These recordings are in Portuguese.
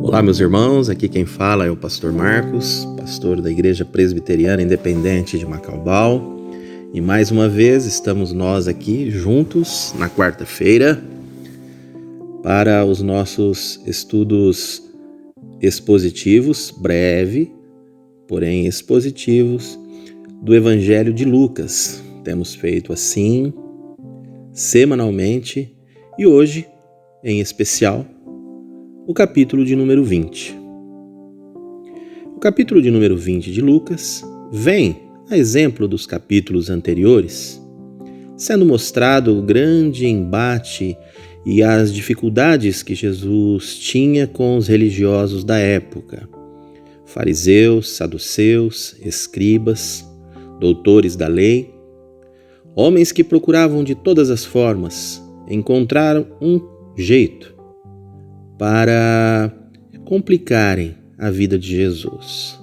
Olá, meus irmãos, aqui quem fala é o pastor Marcos, pastor da Igreja Presbiteriana Independente de Macaubal. E mais uma vez estamos nós aqui juntos na quarta-feira para os nossos estudos expositivos, breve, porém expositivos, do Evangelho de Lucas. Temos feito assim, semanalmente, e hoje, em especial, o capítulo de número 20. O capítulo de número 20 de Lucas vem, a exemplo dos capítulos anteriores, sendo mostrado o grande embate e as dificuldades que Jesus tinha com os religiosos da época, fariseus, saduceus, escribas, doutores da lei, homens que procuravam de todas as formas encontrar um jeito para complicarem a vida de Jesus.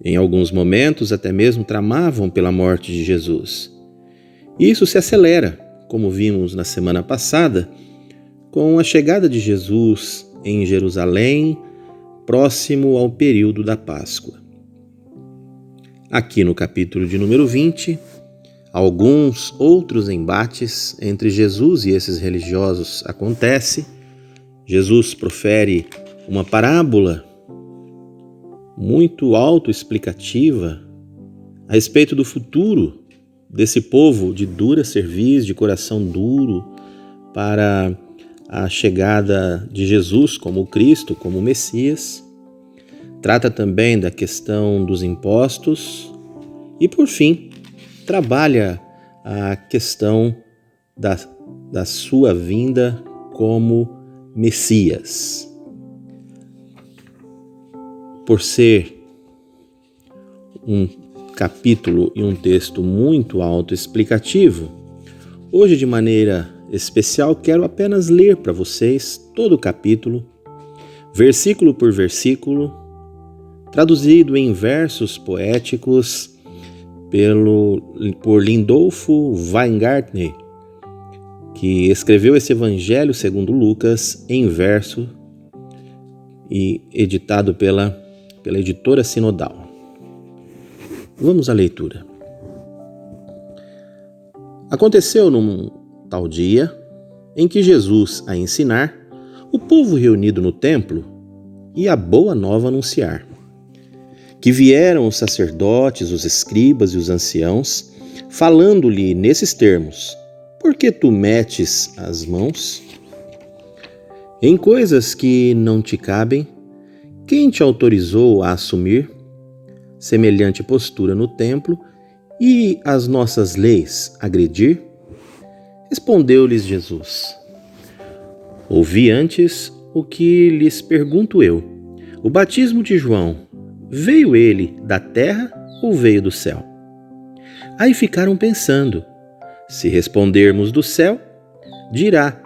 Em alguns momentos, até mesmo tramavam pela morte de Jesus. Isso se acelera, como vimos na semana passada, com a chegada de Jesus em Jerusalém, próximo ao período da Páscoa. Aqui no capítulo de número 20, alguns outros embates entre Jesus e esses religiosos acontecem. Jesus profere uma parábola muito autoexplicativa a respeito do futuro desse povo de dura cerviz, de coração duro, para a chegada de Jesus como Cristo, como Messias. Trata também da questão dos impostos e, por fim, trabalha a questão da sua vinda como Messias. Por ser um capítulo e um texto muito autoexplicativo, hoje de maneira especial quero apenas ler para vocês todo o capítulo, versículo por versículo, traduzido em versos poéticos por Lindolfo Weingartner, que escreveu esse Evangelho segundo Lucas em verso e editado pela editora Sinodal. Vamos à leitura. Aconteceu num tal dia em que Jesus, a ensinar, o povo reunido no templo e a boa nova anunciar, que vieram os sacerdotes, os escribas e os anciãos, falando-lhe nesses termos: por que tu metes as mãos em coisas que não te cabem? Quem te autorizou a assumir semelhante postura no templo e as nossas leis agredir? Respondeu-lhes Jesus: ouvi antes o que lhes pergunto eu. O batismo de João, veio ele da terra ou veio do céu? Aí ficaram pensando. Se respondermos do céu, dirá: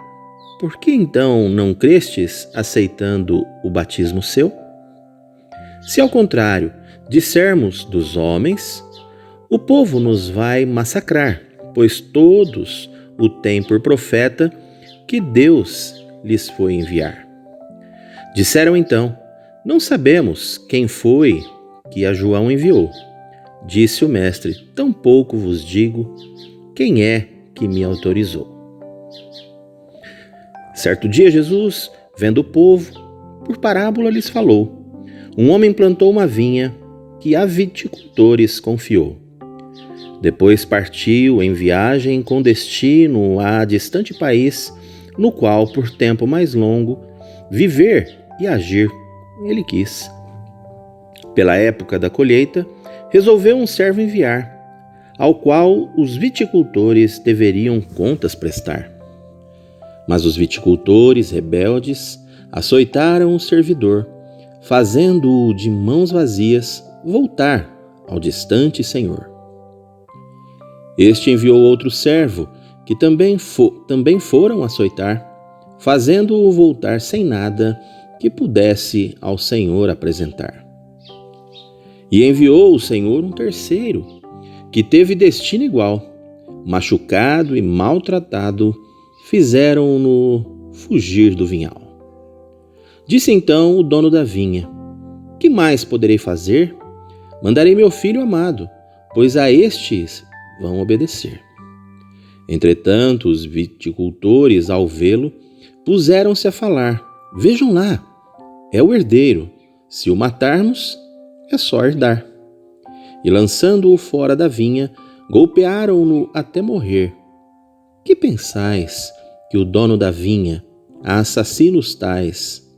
por que então não crestes aceitando o batismo seu? Se ao contrário dissermos dos homens, o povo nos vai massacrar, pois todos o têm por profeta que Deus lhes foi enviar. Disseram então: não sabemos quem foi que a João enviou. Disse o mestre: tampouco vos digo quem é que me autorizou. Certo dia Jesus, vendo o povo, por parábola lhes falou: um homem plantou uma vinha que a viticultores confiou. Depois partiu em viagem com destino a distante país, no qual, por tempo mais longo, viver e agir ele quis. Pela época da colheita, resolveu um servo enviar, ao qual os viticultores deveriam contas prestar. Mas os viticultores rebeldes açoitaram o servidor, fazendo-o de mãos vazias voltar ao distante senhor. Este enviou outro servo, que também foram açoitar, fazendo-o voltar sem nada que pudesse ao senhor apresentar. E enviou o senhor um terceiro, que teve destino igual. Machucado e maltratado, fizeram-no fugir do vinhal. Disse então o dono da vinha: que mais poderei fazer? Mandarei meu filho amado, pois a estes vão obedecer. Entretanto, os viticultores, ao vê-lo, puseram-se a falar: vejam lá, é o herdeiro. Se o matarmos, é só herdar. E lançando-o fora da vinha, golpearam-no até morrer. Que pensais que o dono da vinha, a assassinos tais,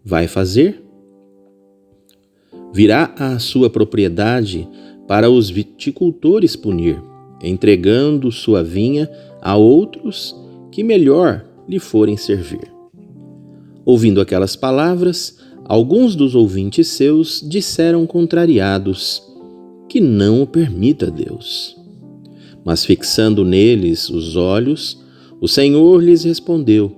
vai fazer? Virá à sua propriedade para os viticultores punir, entregando sua vinha a outros que melhor lhe forem servir. Ouvindo aquelas palavras, alguns dos ouvintes seus disseram contrariados: que não o permita Deus. Mas fixando neles os olhos, o Senhor lhes respondeu: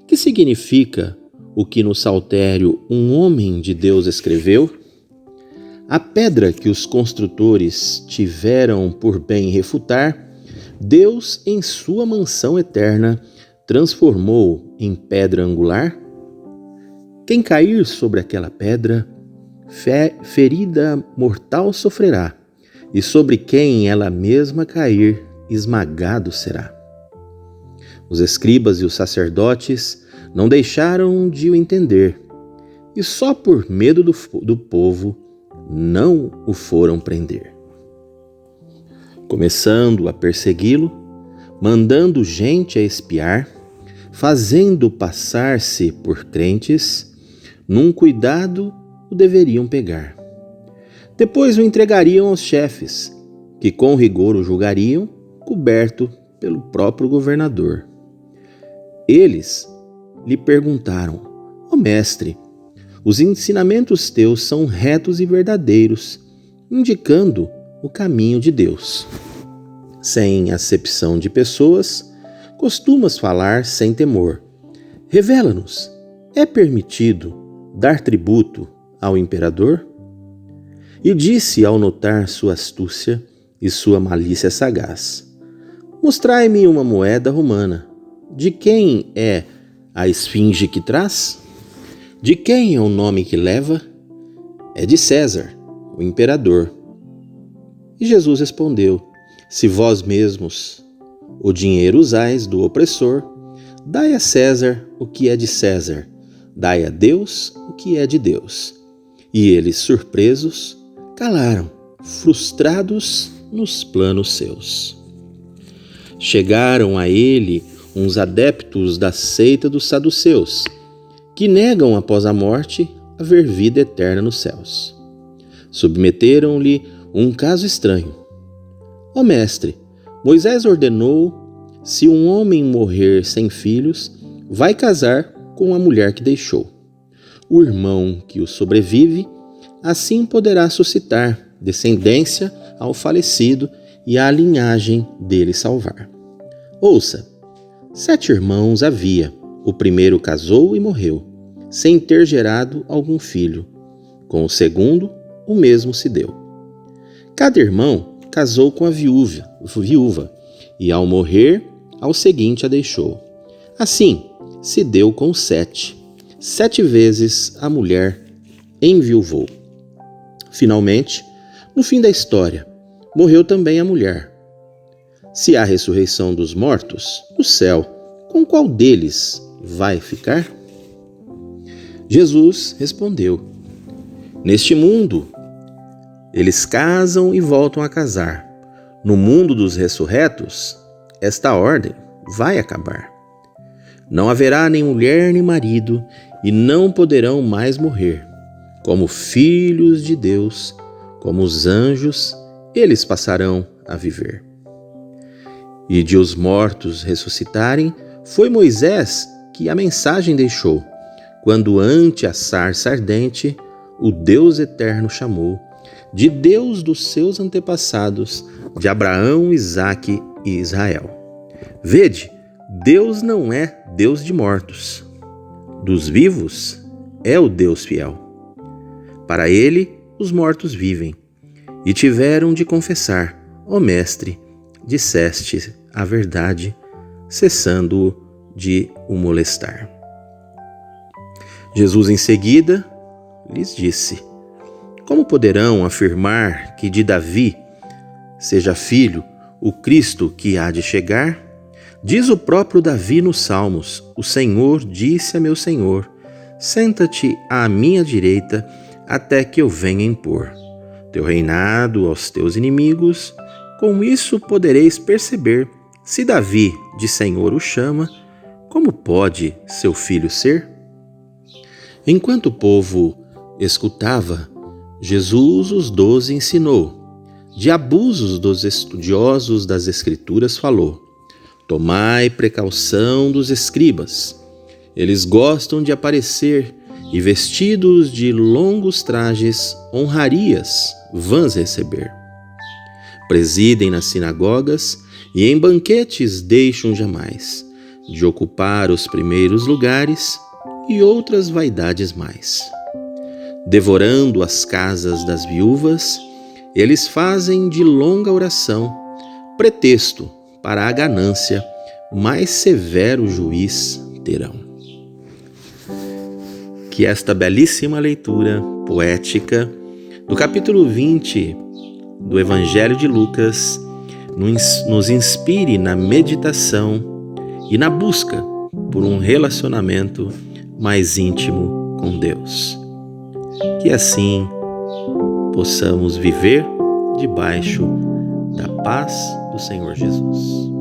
que significa o que no saltério um homem de Deus escreveu? A pedra que os construtores tiveram por bem refutar, Deus, em sua mansão eterna, transformou em pedra angular? Quem cair sobre aquela pedra, ferida mortal sofrerá, e sobre quem ela mesma cair, esmagado será. Os escribas e os sacerdotes não deixaram de o entender, e só por medo do povo não o foram prender. Começando a persegui-lo, mandando gente a espiar, fazendo passar-se por crentes, num cuidado o deveriam pegar. Depois o entregariam aos chefes, que com rigor o julgariam, coberto pelo próprio governador. Eles lhe perguntaram: ó mestre, os ensinamentos teus são retos e verdadeiros, indicando o caminho de Deus. Sem acepção de pessoas, costumas falar sem temor. Revela-nos, é permitido dar tributo ao imperador? E disse ao notar sua astúcia e sua malícia sagaz: mostrai-me uma moeda romana. De quem é a esfinge que traz? De quem é o nome que leva? É de César, o imperador. E Jesus respondeu: se vós mesmos o dinheiro usais do opressor, dai a César o que é de César, dai a Deus o que é de Deus. E eles, surpresos, calaram, frustrados nos planos seus. Chegaram a ele uns adeptos da seita dos saduceus, que negam após a morte haver vida eterna nos céus. Submeteram-lhe um caso estranho. Ó mestre, Moisés ordenou: se um homem morrer sem filhos, vai casar com a mulher que deixou. O irmão que o sobrevive, assim poderá suscitar descendência ao falecido e a linhagem dele salvar. Ouça, 7 irmãos havia. O primeiro casou e morreu, sem ter gerado algum filho. Com o segundo, o mesmo se deu. Cada irmão casou com a viúva, e ao morrer, ao seguinte a deixou. Assim, se deu com 7. 7 vezes a mulher enviuvou. Finalmente, no fim da história, morreu também a mulher. Se há ressurreição dos mortos, no céu, com qual deles vai ficar? Jesus respondeu: neste mundo, eles casam e voltam a casar. No mundo dos ressurretos, esta ordem vai acabar. Não haverá nem mulher nem marido, e não poderão mais morrer. Como filhos de Deus, como os anjos, eles passarão a viver. E de os mortos ressuscitarem, foi Moisés que a mensagem deixou, quando ante a sarça ardente, o Deus eterno chamou, de Deus dos seus antepassados, de Abraão, Isaque e Israel. Vede, Deus não é Deus de mortos. Dos vivos é o Deus fiel. Para ele, os mortos vivem. E tiveram de confessar: ó mestre, disseste a verdade, cessando-o de o molestar. Jesus em seguida lhes disse: Como poderão afirmar que de Davi seja filho o Cristo que há de chegar? Diz o próprio Davi nos Salmos: O Senhor disse a meu Senhor: Senta-te à minha direita, até que eu venha impor teu reinado aos teus inimigos. Com isso podereis perceber, se Davi de Senhor o chama, como pode seu filho ser? Enquanto o povo escutava, Jesus os 12 ensinou. De abusos dos estudiosos das Escrituras falou: Tomai precaução dos escribas. Eles gostam de aparecer e, vestidos de longos trajes, honrarias vãs receber. Presidem nas sinagogas e em banquetes deixam jamais de ocupar os primeiros lugares e outras vaidades mais. Devorando as casas das viúvas, eles fazem de longa oração pretexto para a ganância, mais severo juiz terão. Que esta belíssima leitura poética do capítulo 20 do Evangelho de Lucas nos inspire na meditação e na busca por um relacionamento mais íntimo com Deus. Que assim possamos viver debaixo da paz do Senhor Jesus.